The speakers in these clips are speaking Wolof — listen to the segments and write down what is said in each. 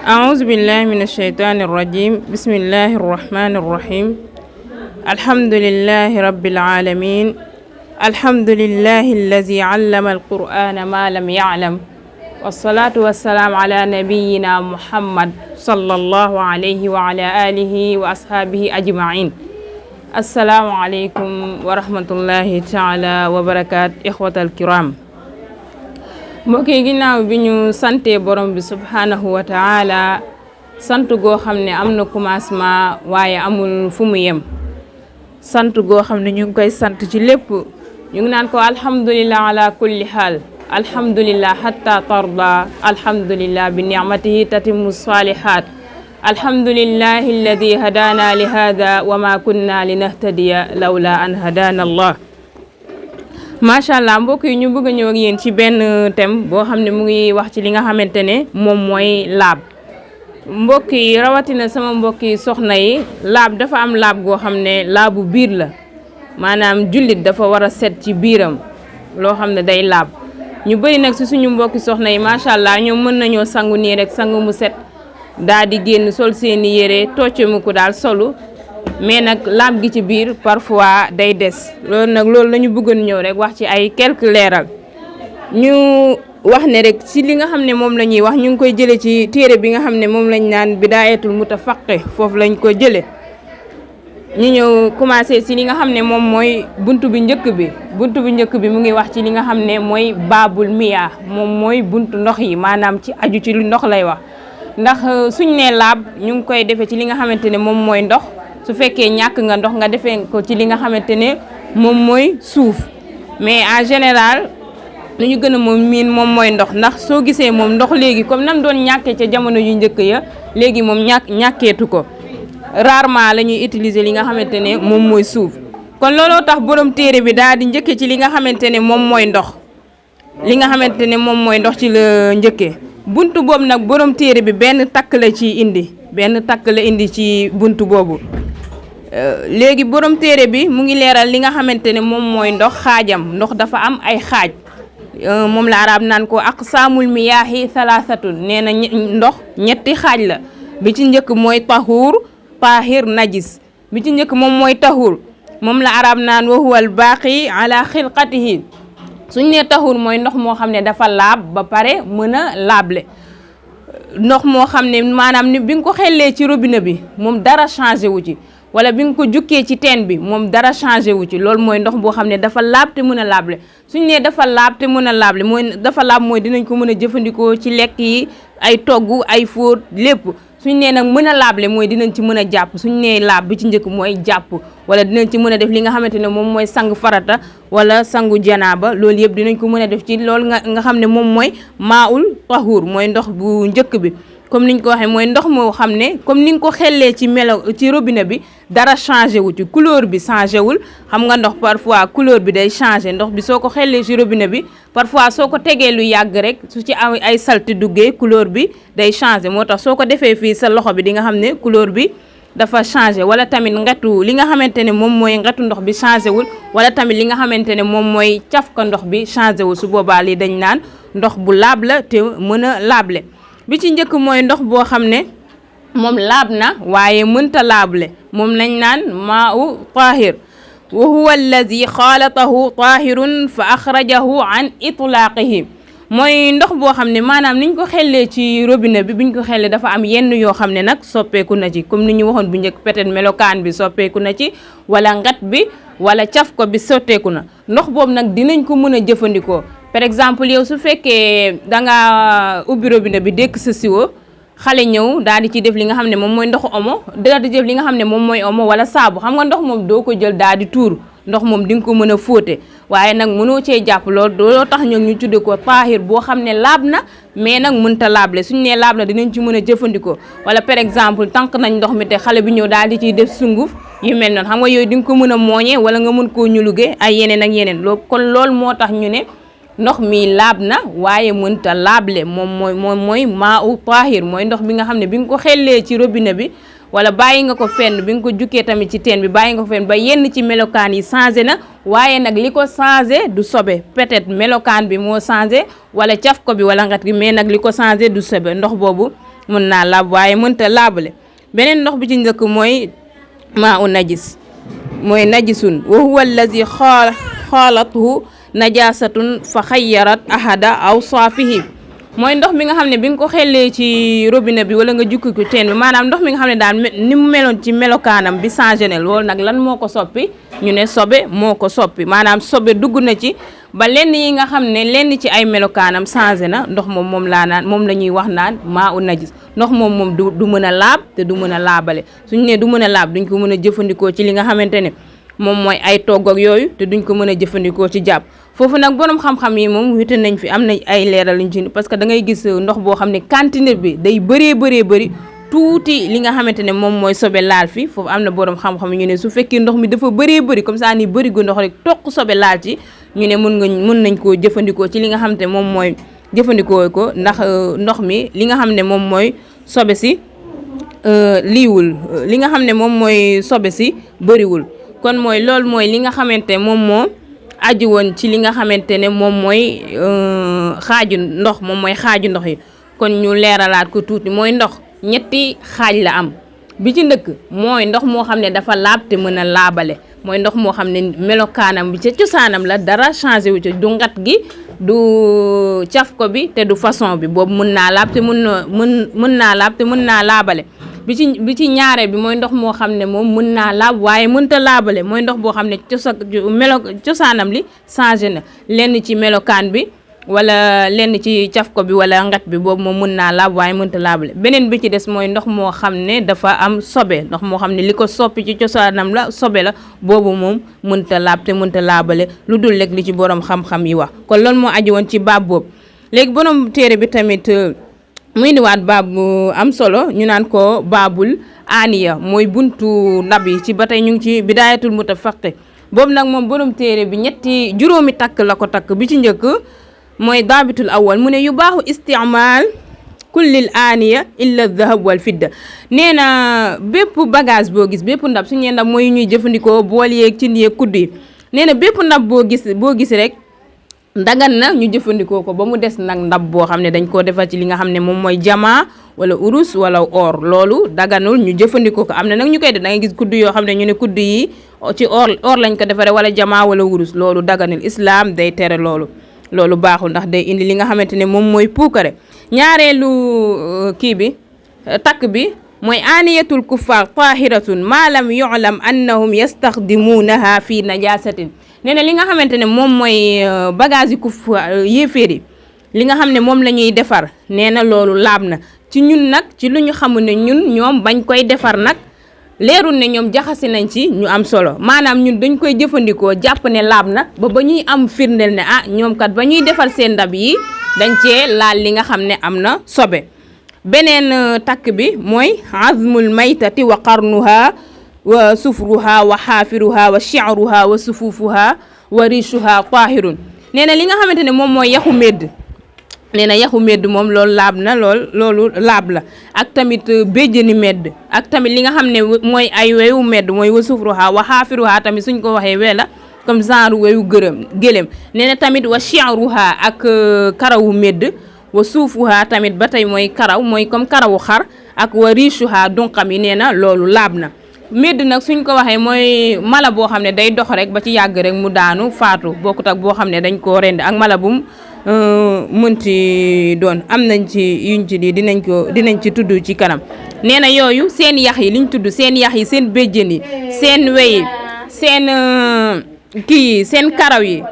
أعوذ بالله من الشيطان الرجيم بسم الله الرحمن الرحيم الحمد لله رب العالمين الحمد لله الذي علم القرآن ما لم يعلم والصلاة والسلام على نبينا محمد صلى الله عليه وعلى آله وأصحابه أجمعين السلام عليكم ورحمة الله تعالى وبركاته إخوة الكرام mbokk yi ginnaaw bi ñu sante borom bi subhanahu wa taala sant goo xam ne am na commencement waaye amul fu mu yem sant goo xam ne ñu ngi koy sant ci lépp ñu ngi naan ko alhamdulillah ala kulli haal alhamdulillah hatta tarda alhamdulillah bi ni'matihi tatimmu salihat alhamdulillah alladi hadana li hada wa ma kunna linahtadiya lawla an hadana allah macha allah mbokk yi ñu bëgg a ñëw ak yéen ci benn thème boo xam ne mu ngi wax ci li nga xamante ne moom mooy laab mbokk yi rawatina sama mbokk yi soxna yi laab dafa am laab goo xam ne laabu biir la maanaam jullit dafa war a set ci biiram loo xam ne day laab ñu bëri nag si suñu mbokki soxna yi macha allah ñoom mën nañoo sangu nii rek sangu mu set daal di génn sol seeni yére tocce mu ko daal solu mais nag laab gi ci biir parfois day des loolu la ñu bëggoon ñëw rek wax ci ay quelques leeral ñu wax ne rek ci li nga xam ne moom la ñuy wax ñu ngi koy jële ci téere bi nga xam ne moom lañ naan bidaayatul mutafaqih foofu lañ ko jële ñu ñëw commencé ci li nga xam ne moom mooy buntu bi njëkk bi mu ngi wax ci li nga xam ne mooy baabul miyaa moom mooy buntu ndox yi maanaam ci aju ci lu ndox lay wax ndax suñ ne laab ñu ngi koy defee ci li nga xamante ne moom mooy ndox su fekkee ñàkk nga ndox nga defee ko ci li nga xamante ne moom mooy suuf mais en général lu ñu gën a miin moom mooy ndox ndax soo gisee moom ndox léegi comme nam doon ñàkkee ca jamono yu njëkk ya léegi moom ñàkkeetu ko rarement la ñuy utiliser li nga xamante ne moom mooy suuf kon looloo tax borom téere bi daal di njëkkee ci li nga xamante ne moom mooy ndox li nga xamante ne moom mooy ndox ci la njëkkee buntu boobu nag borom téere bi benn takk la ci indi ci buntu boobu léegi borom téere bi mu ngi leeral li nga xamante ne moom mooy ndox xaajam ndox dafa am ay xaaj moom la arab naan ko aqsaamul miyaahi thalathatun nee na ndox ñetti xaaj la bi ci njëkk mooy tahuur taahir najis bi ci njëkk moom mooy tahuur moom la arab naan wa huwal baaqi ala xilqatihi suñ ne tahuur mooy ndox moo xam ne dafa laab ba pare mën a laable ndox moo xam ne maanaam ni bi nga ko xellee ci robinet bi moom dara changé wu ci wala bi nga ko jukkee ci teen bi moom dara changé wu ci loolu mooy ndox boo xam ne dafa laab te mën a laable suñ nee dafa laab te mën a laable mooy dafa laab mooy dinañ ko mën a jëfandikoo ci lekk yi ay togg ay fóot lépp suñ nee nag mën a laable mooy dinañ ci mën a jàpp suñ nee laab bi ci njëkk mooy jàpp wala dinañ ci mën a def li nga xamante ne moom mooy sangu farata wala sangu janaaba loolu yëpp dinañ ko mën a def ci loolu nga xam ne moom mooy maaul tahuur mooy ndox bu njëkk bi comme niñ ko waxee mooy ndox moo xam ne comme ni nga ko xellee ci robinet bi dara changé wu ci couleur bi changé wul xam nga ndox parfois couleur bi day changé ndox bi soo ko xellee ci robinet bi parfois soo ko tegee lu yàgg rek su ci ay salti duggee couleur bi day changé moo tax soo ko defee fii sa loxo bi di nga xam ne couleur bi dafa changé wala tamit ngetu li nga xamante ne moom mooy ngetu ndox bi changé wul wala tamit li nga xamante ne moom mooy cafka ndox bi changé wul su boobaa li dañ naan ndox bu laab la te mën a laable bi ci njëkk mooy ndox boo xam ne moom laab na waaye mënta laable moom lañ naan maa'u taahir wa huwa allazi xaalatahu taahirun fa axrajahu an itlaaqihi mooy ndox boo xam ne maanaam niñ ko xellee ci robinet bi biñ ko xellee dafa am yenn yoo xam ne nag soppeeku na ci comme ni ñu waxoon bu njëkk peut-être melokaan bi soppeeku na ci wala ngat bi wala caf ko bi sotteeku na ndox boobu nag dinañ ko mën a jëfandikoo par exemple yow su fekkee danga ubbi robinet bi dékk sa siwo xale ñëw daal di ci def li nga xam ne moom mooy ndoxu omo daal di def li nga xam ne moom mooy omo wala saabu xam nga ndox moom doo ko jël daal di tuur ndox moom di nga ko mën a fóote waaye nag mënoo cee jàpp looloo tax ñoom ñu tudde ko taahir boo xam ne laab na mais nag mënta laable suñu nee laab na dinañ ci mën a jëfandikoo wala par exemple tànk nañ ndox mi te xale bi ñëw daal di ciy def sunguf yu mel noonu xam nga yooyu di nga ko mën a mooñee wala nga mën koo ñuluge ay yeneen ak yeneen kon loolu moo tax ñu ne ndox mi laab na waaye mënta laable moom mooy maa'u taahir mooy ndox bi nga xam ne bi nga ko xellee ci robinet bi wala bàyyi nga ko fenn bi nga ko jukkee tamit ci teen bi bàyyi nga ko fenn ba yenn ci melokaan yi changé na waaye nag li ko changé du sobe peut-être melokaan bi moo changé wala caf ko bi wala ngat gi mais nag li ko changé du sobe ndox boobu mën naa laab waaye mënta laabale. beneen ndox bi ci njëkk mooy maa u najis mooy najisun wa huwa allazi xaalathu najasatun fa xayyarat ahada awsaafihi mooy ndox mi nga xam ne bi nga ko xellee ci robinet bi wala nga jukki ko teen bi maanaam ndox mi nga xam ne daal ni mu meloon ci melokaanam bi changé na loolu nag lan moo ko soppi ñu ne sobe moo ko soppi maanaam sobe dugg na ci ba lenn yi nga xam ne lenn ci ay melokaanam changé na ndox moom la ñuy wax naan maa u najis ndox moom du mën a laab te du mën a laabale suñu ne du mën a laab duñ ko mën a jëfandikoo ci li nga xamante ne moom mooy ay togg ak yooyu te duñ ko mën a jëfandikoo ci jàpp foofu nag borom xam-xam yi moom wute nañ fi am na ay leeral luñ ci parce que da ngay gis ndox boo xam ne quantité bi day bëri tuuti li nga xamante ne moom mooy sobe laal fi foofu am na borom xam-xam ñu ne su fekkee ndox mi dafa bëri comme ça ni bëri gu ndox rek toq sobe laal ci ñu ne mën nañ koo jëfandikoo ci li nga xamante ne moom mooy jëfandikoo ko ndax ndox mi li nga xam ne moom mooy sobe si liiwul li nga xam ne moom mooy sobe si bëriwul kon mooy loolu mooy li nga xamante moom moo aju woon ci li nga xamante ne moom mooy xaaju ndox moom mooy xaaju ndox yi kon ñu leeralaat ko tuuti mooy ndox ñetti xaaj la am bi ci ndëkk mooy ndox moo xam ne dafa laab te mën a laabale mooy ndox moo xam ne melokaanam bi ca cosaanam la dara changé wu ci du ngat gi du caf ko bi te du façon bi boobu mën naa laab te mën naa laabale bi ci ñaareel bi mooy ndox moo xam ne moom mën naa laab waaye mënta laabale mooy ndox boo xam ne cosaanam li changé na lenn ci melokaan bi wala lenn ci caf ko bi wala ngat bi boobu moom mën naa laab waaye mënta laabale beneen bi ci des mooy ndox moo xam ne dafa am sobe ndox moo xam ne li ko soppi ci cosaanam la sobe la boobu moom mënta laab te mënta laabale lu dul rek li ci borom xam-xam yi wax kon loolu moo aju woon ci baab boobu léegi borom téere bi tamit muy indiwaat baab bu am solo ñu naan ko baabul aaniya mooy buntu ndab yi ci ba tey ñu ngi ci bidaayatul mutafaqih boobu nag moom borom téere bi juróomi takk la ko takk bi ci njëkk mooy daabitul awal mu ne yu baaxu istimaal kullil aaniya illa dhahab wal fidda nee na bépp bagage boo gis bépp ndab suñu nee ndab mooy ñuy jëfandikoo bool yeeg cin yeeg kudd yi nee na bépp ndab boo gis rek dagan na ñu jëfandikoo ko ba mu des nag ndab boo xam ne dañ koo defar ci li nga xam ne moom mooy jamaa wala urus wala or loolu daganul ñu jëfandikoo ko am na nag ñu koy def da ngay gis kudd yoo xam ne ñu ne kudd yi ci or lañ ko defaree wala jamaa wala urus loolu daganul islam day tere loolu baaxul ndax day indi li nga xamante ne moom mooy puukare ñaareelu kii bi takk bi mooy aaniyatul kuffar tahiratun ma lam yu'lam annahum yastaxdimuunaha fi najasatin nee na li nga xamante ne moom mooy bagage yi kuffar yéeféer yi li nga xam ne moom la ñuy defar nee na loolu laab na ci ñun nag ci lu ñu xamul ne ñoom bañ koy defar nag leerul ne ñoom jaxase nañ ci ñu am solo maanaam ñun dañ koy jëfandikoo jàpp ne laab na ba ñuy am firndeel ne ñoom kat ba ñuy defar seen ndab yi dañ cee laal li nga xam ne am na sobe beneen takk bi mooy azmul maytati wa qarnuha wa sufruha wa xaafiruha wa shi'ruha wa sufufuha wa rishuha tahirun nee na li nga xamante ne moom mooy yaxu medd nee na yaxu medd moom loolu laab na loolu laab la ak tamit béjjëni medd ak tamit li nga xam ne mooy ay weyu medd mooy wa sufruha wa xaafiruha tamit suñ ko waxee wee la comme genre weyu gëlëm nee na tamit wa shi'ruha ak karawu medd wa suufuha tamit ba tey mooy karaw mooy comme karawu xar ak wa rishuha dunqam yi nee na loolu laab na medd nag suñ ko waxee mooy mala boo xam ne day dox rek ba ci yàgg rek mu daanu faatu bokkut ak boo xam ne dañ koo rend ak mala bum mënti doon am nañ ci yuñ ci di dinañ ci tudd ci kanam nee na yooyu seen yax yi liñ tudd seen yax yi seen béjjën yi seen wey seen kii yi seen karaw yi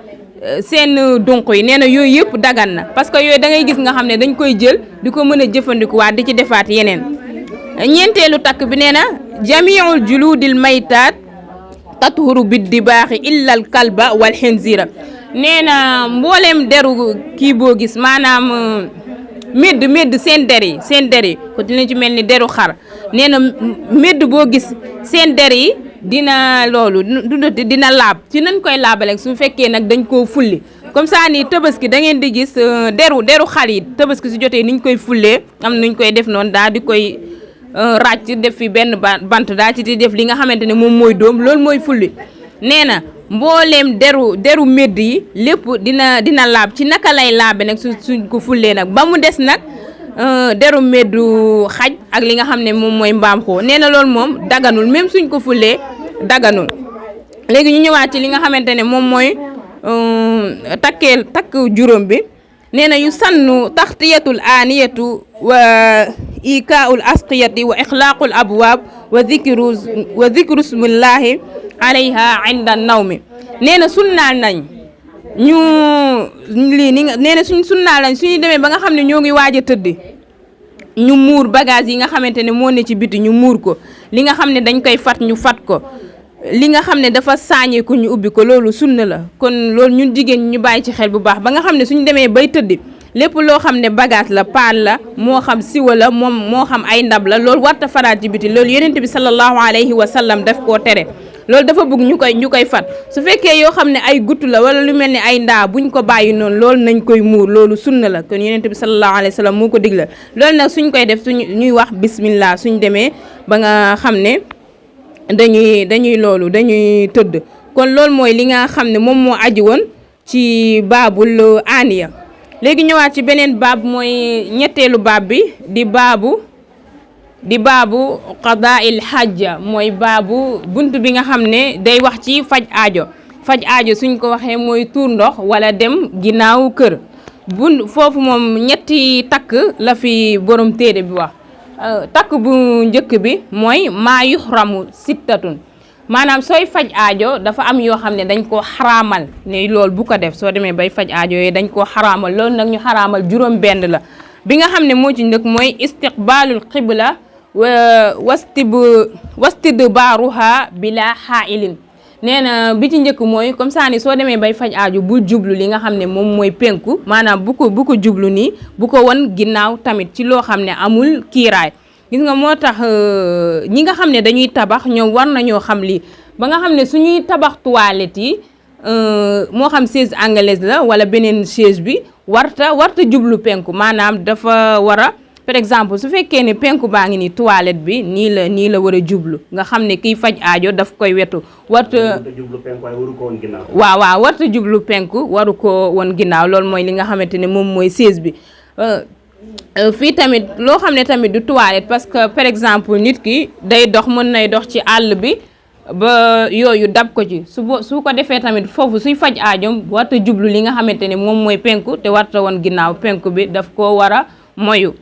seen dunq yi nee na yooyu yëpp dagan na parce que yooyu da ngay gis nga xam ne dañ koy jël di ko mën a jëfandikuwaat di ci defaat yeneen ñeenteelu takk bi nee na jamiul juludil maytaat tathuru biddibaaxi illa al kalba wal xinzira nee na mbooleem deru kii boo gis maanaam medd seen der yi ko dina ci mel ni deru xar nee na medd boo gis seen der yi dina loolu dina laab ci nañ koy laabale su fekkee nag dañ koo fulli comme ça ni tabaski da ngeen di gis deru xar yi tabaski su jotee niñ koy fullee am nuñ koy def noonu daal di koy ràcc def fi benn bant daal ci di def li nga xamante ne moom mooy doom loolu mooy fulli nee na mbooleem deru medd yi lépp dina laab ci naka lay laabe nag suñ ko fullee nag ba mu des nag deru meddu xaj ak li nga xam ne moom mooy mbaam xoo nee na loolu moom daganul même suñ ko fulee daganul. léegi ñu ñëwaat ci li nga xamante ne moom mooy takk juróom bi nee na yu sannu taxtiyatul aaniyatu wa ikaul asqiyati wa ixlaaqul abwaab wa dhikru smillahi alayha inda nawmi nee na sunnaal nañ ñu lii ni nee na sunnaal nañ suñu demee ba nga xam ne ñoo ngi waaj a tëdd ñu muur bagage yi nga xamante ne moo ne ci biti ñu muur ko li nga xam ne dañ koy fat ñu fat ko li nga xam ne dafa saañeeku ñu ubbi ko loolu sunna la kon loolu ñun jigéen ñu bàyyi ci xel bu baax ba nga xam ne suñu demee bay tëdd lépp loo xam ne bagage la paan la moo xam siwa la moom moo xam ay ndab la loolu warta faraat ci biti loolu yonent bi sallallahu alayhi wa sallam daf koo tere loolu dafa bëgg ñu koy fat su fekkee yoo xam ne ay gutt la wala lu mel ni ay ndaa buñ ko bàyyi noonu loolu nañ koy muur loolu sunna la kon yonent bi sallallahu alayhi wa sallam moo ko digla loolu nag suñ koy def ñuy wax bismillah suñ demee ba nga xam ne dañuy tëdd kon loolu mooy li nga xam ne moom moo aji woon ci baabul aaniya léegi ñëwaat ci beneen baab mooy ñetteelu baab bi di baabu qadaa'il hajja mooy baabu bunt bi nga xam ne day wax ci faj aajo suñ ko waxee mooy tuur ndox wala dem ginnaaw kër foofu moom ñetti takk la fi borom téere bi wax takk bu njëkk bi mooy maa yuxramu sittatun maanaam sooy faj aajo dafa am yoo xam ne dañ koo xaraamal ne loolu bu ko def soo demee bay faj aajo yooyu dañ koo xaraamal loolu nag ñu xaraamal juróom benn la bi nga xam ne moo ci njëkk mooy istiqbaalul qibla wastidbaaruha bila xaailin nee na bi ci njëkk mooy comme ça ni soo demee bay faj aajo bul jublu li nga xam ne moom mooy penku maanaam bu ko jublu nii bu ko wan ginnaaw tamit ci loo xam ne amul kiiraay gis nga moo tax ñi nga xam ne dañuy tabax ñoom war nañoo xam lii ba nga xam ne suñuy tabax toilette yi moo xam chaise anglaise la wala beneen chaise bi warta jublu penku maanaam dafa war a par exemple su fekkee ne penku baa ngi nii toilette bi nii la war a jublu nga xam ne kiy faj aajo daf koy wetu warta jublu penku waaye waru ko woon ginnaaw waaw warta jublu penku waru ko woon ginnaaw loolu mooy li nga xamante ne moom mooy chaise bi fii tamit loo xam ne tamit du toilette parce que par exemple nit ki day dox mën nay dox ci àll bi ba yooyu dab ko ci su ko defee tamit foofu suy faj aajoom warta jublu li nga xamante ne moom mooy penku te warta woon ginnaaw penku bi daf ko war a moyu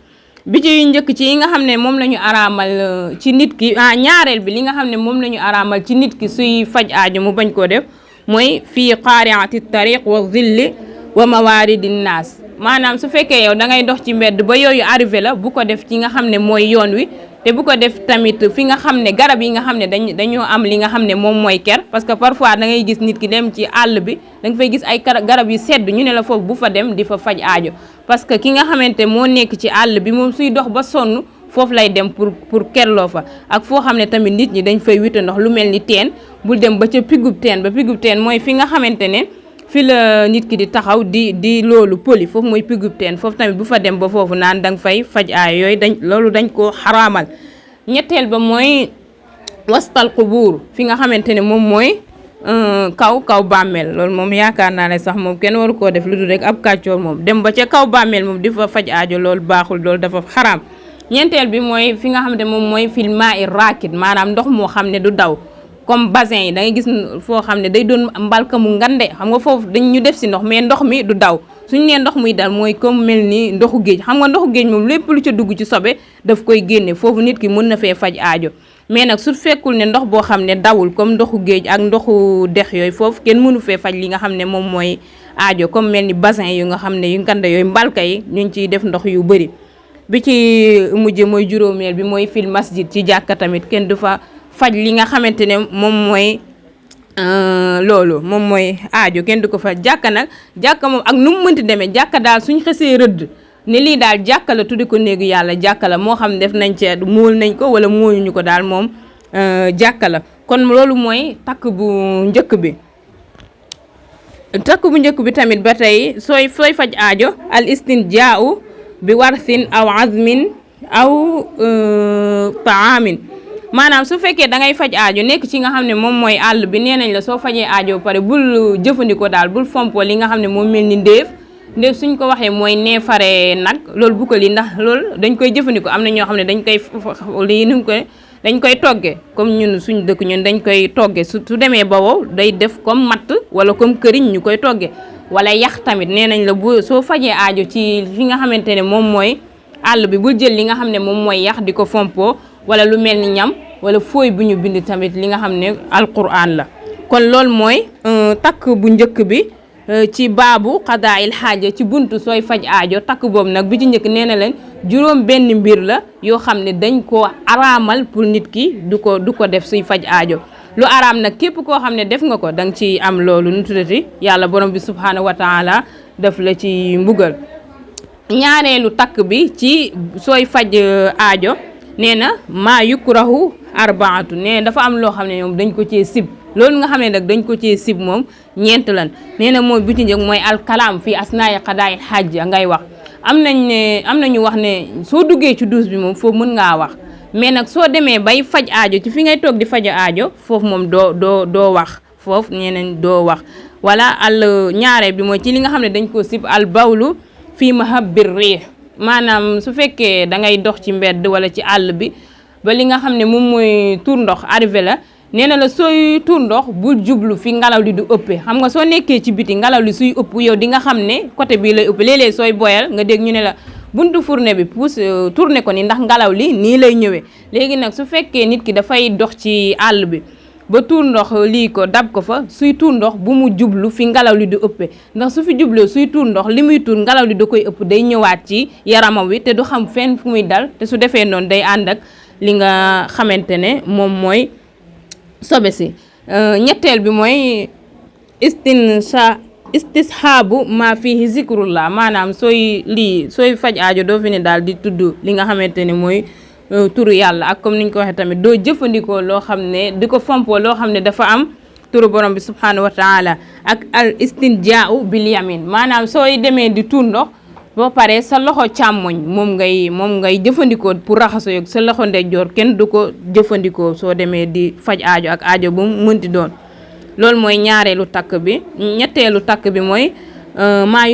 bi ci njëkk ci yi nga xam ne moom la ñu araamal ci nit ki ñaareel bi li nga xam ne moom la ñu araamal ci nit ki suy faj aajo mu bañ koo def mooy fii qaari'ati tariq wa zilli wa mawaridin naas maanaam su fekkee yow da ngay dox ci mbedd ba yooyu arrivé la bu ko def ci nga xam ne mooy yoon wi te bu ko def tamit fi nga xam ne garab yi nga xam ne dañoo am li nga xam ne moom mooy ker parce que parfois da ngay gis nit ki dem ci àll bi da nga fay gis ay garab yu sedd ñu ne la foofu bu fa dem di fa faj aajo parce que ki nga xamante moo nekk ci àll bi moom suy dox ba sonn foofu lay dem pour kerloo fa ak foo xam ne tamit nit ñi dañ fay wite ndox lu mel ni teen bul dem ba ca pigub teen mooy fi nga xamante ne fi la nit ki di taxaw di loolu poli foofu mooy pigub teen foofu tamit bu fa dem ba foofu naan danga fay faj aay yooyu dañ koo xaraamal ñetteel ba mooy wastal qubuur fi nga xamante ne moom mooy kaw bàmmeel loolu moom yaakaar naa ne sax moom kenn waru koo def lu dul rek ab kàccoor moom dem ba ca kaw bàmmeel moom di fa faj aajo loolu baaxul loolu dafa xaraam ñeenteel bi mooy fi nga xamante moom mooy fil maa'i raakid maanaam ndox moo xam ne du daw comme bassin yi da ngay gis foo xam ne day doon mbalka mu ngande xam nga foofu dañ ñu def si ndox mais ndox mi du daw suñu nee ndox muy dal mooy comme mel ni ndoxu géej xam nga ndoxu géej moom lépp lu ca dugg ci sobe daf koy génne foofu nit ki mën na fee faj aajo mais nag su fekkul ne ndox boo xam ne dawul comme ndoxu géej ak ndoxu dex yooyu foofu kenn mënu fee faj li nga xam ne moom mooy aajo comme mel ni bassin yu nga xam ne yu ngande yooyu mbalka yi ñu ngi ciy def ndox yu bëri bi ci mujj mooy juróomeel bi mooy fil masjid ci jàkka tamit kenn du fa faj li nga xamante ne moom mooy loolu moom mooy aajo kenn du ko fa jàkka nag jàkka moom ak nu mu mënti demee jàkka daal suñ xësee rëdd ne lii daal jàkka la tudde ko néegu yàlla jàkka la moo xam def nañ ca móol nañ ko wala móoluñu ko daal moom jàkka la kon loolu mooy takk bu njëkk bi tamit ba tey sooy faj aajo al istinjaa'u bi warsin aw azmin aw taamin maanaam su fekkee da ngay faj aajo nekk ci nga xam ne moom mooy àll bi nee nañ la soo fajee aajo pare bul jëfandikoo daal bul fompoo li nga xam ne moom mel ni ndéef ndé suñ ko waxee mooy neefare nag loolu bu ko li ndax loolu dañ koy jëfandikoo am na ñoo xam ne dañ koy lii nu ko dañ koy toggee comme ñun suñ dëkk ñun dañ koy toggee su demee ba wow day def comme matt wala comme këriñ ñu koy toggee wala yax tamit nee nañ la bu soo fajee aajo ci fi nga xamante ne moom mooy àll bi bul jël li nga xam ne moom mooy yax di ko fompoo wala lu mel ni ñam wala fooy bu ñu bind tamit li nga xam ne alquran la kon loolu mooy takk bu njëkk bi ci baabu xadaayil xaaja ci buntu sooy faj aajo takk boobu nag bi ci njëkk nee na leen juróom benn mbir la yoo xam ne dañ koo araamal pour nit ki du ko def suy faj aajo lu araam nag képp koo xam ne def nga ko danga ci am loolu nu tuddati yàlla borom bi subhaanahu wa taala def la ci mbugal ñaareelu takk bi ci sooy faj aajo nee na maa yukrahu arbaatu nee dafa am loo xam ne ñoom dañ ko cee sib loolu nga xam ne nag dañ ko cee sib moom ñeent lan nee na mooy bi ci njëkk mooy alkalaam fii asnaay xadaayil xajja ngay wax am nañu wax ne soo duggee ci douche bi moom foofu mën ngaa wax mais nag soo demee bay faj aajo ci fi ngay toog di faj aajo foofu moom doo wax foofu ñeneen doo wax wala ñaareel bi mooy ci li nga xam ne dañ ko sib al bawlu fii mahabbir riix maanaam su fekkee da ngay dox ci mbedd wala ci àll bi ba li nga xam ne moom mooy tuur ndox arrivé la nee na la sooy tuur ndox bul jublu fi ngelaw li du ëppee xam nga soo nekkee ci biti ngelaw li suy ëpp yow di nga xam ne côté bii lay ëpp léeg-léeg sooy boyal nga dégg ñu ne la buntu fourne bi pousse tourné ko ni ndax ngelaw li nii lay ñëwee léegi nag su fekkee nit ki dafay dox ci àll bi ba tuur ndox lii ko dab ko fa suy tuur ndox bu mu jublu fi ngelaw li du ëppee ndax su fi jubloo suy tuur ndox li muy tuur ngelaw li da koy ëpp day ñëwaat ci yaramam wi te du xam fenn fu muy dal te su defee noonu day ànd ak li nga xamante ne moom mooy sobe si ñetteel bi mooy istishaabu maa fihi zikrullah maanaam sooy faj aajo doo fi ne daal di tudd li nga xamante ne mooy turu yàlla ak comme niñ ko waxee tamit doo jëfandikoo loo xam ne di ko fompoo loo xam ne dafa am turu borom bi subhanahu wa taala ak al istinjaau bil yamin maanaam sooy demee di tuur ndox boo paree sa loxo càmmoñ moom ngay jëfandikoo pour raxaso yoog sa loxo ndeyjoor kenn du ko jëfandikoo soo demee di faj aajo ak aajo bu mu mënti doon loolu mooy ñaareelu takk bi ñetteelu takk bi mooy maa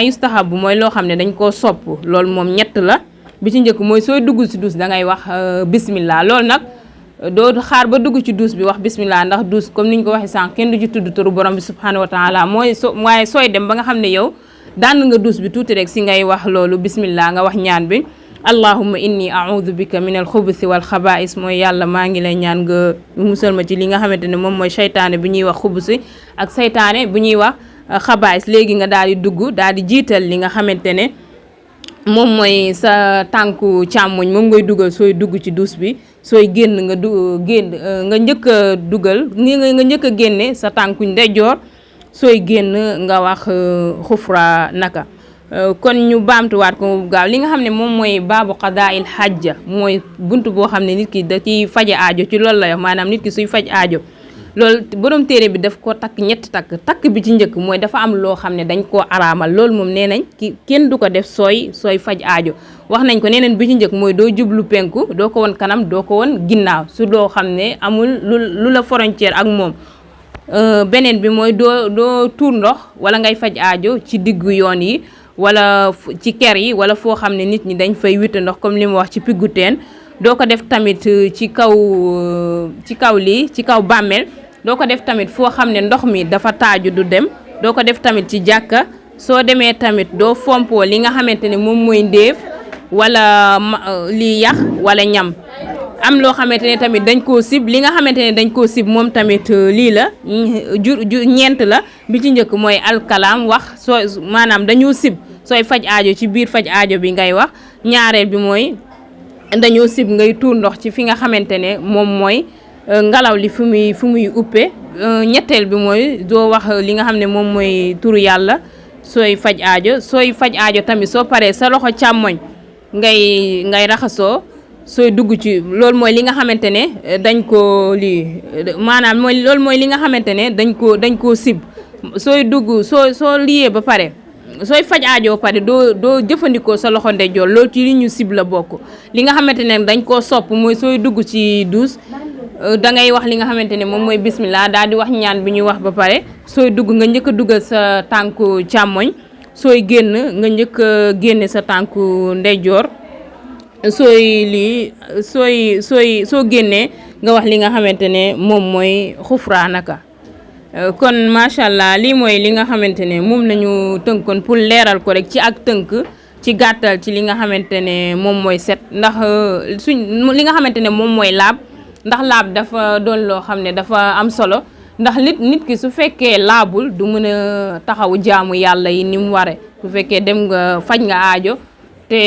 yustahabu mooy loo xam ne dañ koo sopp loolu moom ñett la bi ci njëkk mooy sooy dugg ci douche da ngay wax bismillah loolu nag doo xaar ba dugg ci douche bi wax bismillah ndax douche comme niñ ko waxee sànq kenn du ci tudd turu borom bi subhanahu wa taala waaye sooy dem ba nga xam ne yow daan nga douche bi tuuti rek si ngay wax loolu bismillah nga wax ñaan bi allahumma inni a'udhu bika min al-xubusi wal xabaa'is mooy yàlla maa ngi lay ñaan nga musal ma ci li nga xamante ne moom mooy seytaane bu ñuy wax xubusi ak seytaane bu ñuy wax xabaa'is léegi nga daal di dugg daal di jiital li nga xamante ne moom mooy sa tànku càmmoñ moom ngay dugal sooy dugg ci douche bi sooy génn nga nga njëkk a dugal nga njëkk a génne sa tànku ndeyjoor sooy génn nga wax xufra naka kon ñu baamtuwaat ko gaaw li nga xam ne moom mooy baabu qadaa'il hajja mooy buntu boo xam ne nit ki da ciy faje aajo ci loolu la wax maanaam nit ki suy faj aajo loolu borom téere bi daf ko takk ñetti takk bi ci njëkk mooy dafa am loo xam ne dañ koo araamal loolu moom nee nañ kenn du ko def sooy faj aajo wax nañ ko nee nañ bi ci njëkk mooy doo jublu penku doo ko won kanam doo ko won ginnaaw su doo xam ne amul lu la frontière ak moom beneen bi mooy doo tuur ndox wala ngay faj aajo ci diggu yoon yi wala ci ker yi wala foo xam ne nit ñi dañ fay witte ndox comme li mu wax ci piggu teen doo ko def tamit ci kaw bàmmeel doo ko def tamit foo xam ne ndox mi dafa taaju du dem doo ko def tamit ci jàkka soo demee tamit doo fompoo li nga xamante ne moom mooy ndéef wala lii yax wala ñam am loo xamante ne tamit dañ koo sib li nga xamante ne dañ koo sib moom tamit lii la ñeent la bi ci njëkk mooy alkalaam wax maanaam dañoo sib sooy faj aajo ci biir faj aajo bi ngay wax ñaareel bi mooy dañoo sib ngay tuur ndox ci fi nga xamante ne moom mooy ngelaw li fu muy uppee ñetteel bi mooy doo wax li nga xam ne moom mooy turu yàlla sooy faj aajo tamit soo paree sa loxo càmmoñ ngay raxasoo sooy dugg ci loolu mooy li nga xamante ne dañ koo maanaam loolu mooy li nga xamante ne dañ koo sib sooy dugg soo liyee ba pare sooy faj aajo pare doo jëfandikoo sa loxo ndeyjoor loolu ci li ñu sib la bokk li nga xamante ne dañ koo sopp mooy sooy dugg ci douche da ngay wax li nga xamante ne moom mooy bismillah daal di wax ñaan bi ñuy wax ba pare sooy dugg nga njëkk a dugal sa tànku càmmoñ sooy génn nga njëkk a génne sa tànku ndeyjoor soo génnee nga wax li nga xamante ne moom mooy xufraanaka. kon macha allah lii mooy li nga xamante ne moom nañu tënkoon pour leeral ko rek ci ak tënk ci gàttal ci li nga xamante ne moom mooy set ndax li nga xamante ne moom mooy laab ndax laab dafa doon loo xam ne dafa am solo ndax nit ki su fekkee laabul du mën a taxawu jaamu yàlla yi ni mu ware su fekkee dem nga faj nga aajo te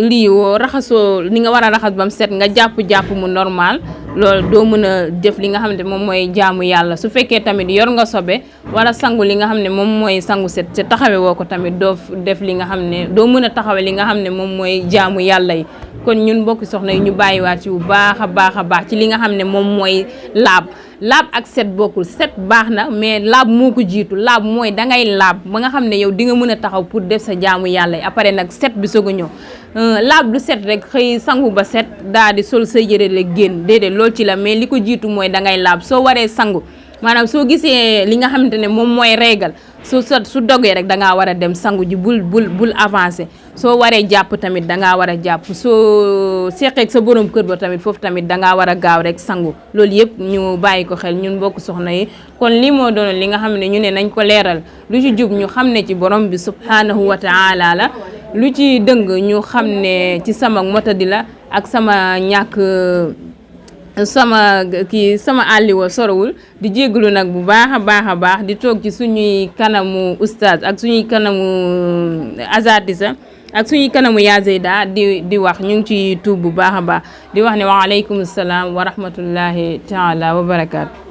lii woo raxasoo li nga war a raxas bam set nga jàpp mu normal loolu doo mën a def li nga xam ne moom mooy jaamu yàlla su fekkee tamit yor nga sobe wala sangu li nga xam ne moom mooy sangu set te taxawe woo ko tamit doo def li nga xam ne doo mën a taxawe li nga xam ne moom mooy jaamu yàlla yi kon ñun mbokki soxna yi ñu bàyyiwaat ci bu baax a baax ci li nga xam ne moom mooy laab ak set bokkul set baax na mais laab moo ko jiitu laab mooy dangay laab ba nga xam ne yow di nga mën a taxaw pour def sa jaamu yàlla yi après nag set bi soog a ñëw laab du set rek xëy sangu ba set daal di sol sa yëre la génn déedéet loolu ci la mais li ko jiitu mooy dangay laab soo waree sangu maanaam soo gisee li nga xamante ne moom mooy régal su dogee rek dangaa war a dem sangu ji bul avancé soo waree jàpp tamit dangaa war a jàpp soo seqeeg sa borom kër ba tamit foofu tamit dangaa war a gaaw rek sangu loolu yëpp ñu bàyyi ko xel ñun bokk soxna yi kon lii moo doon li nga xam ne ñu ne nañ ko leeral lu ci jub ñu xam ne ci borom bi subhanahu wa taala la lu ci dëng ñu xam ne ci sama motadi la ak sama ñàkk sama àlliwa sorowul di jégalu nag bu baax a baax di toog ci suñuy kanamu oustaz ak suñuy kanamu azatisa ak suñuy kanamu yaa Zeyda di wax ñu ngi ci tuub bu baax a baax di wax ne wa aleykum salaam wa rahmatullahi taala wa barakaatu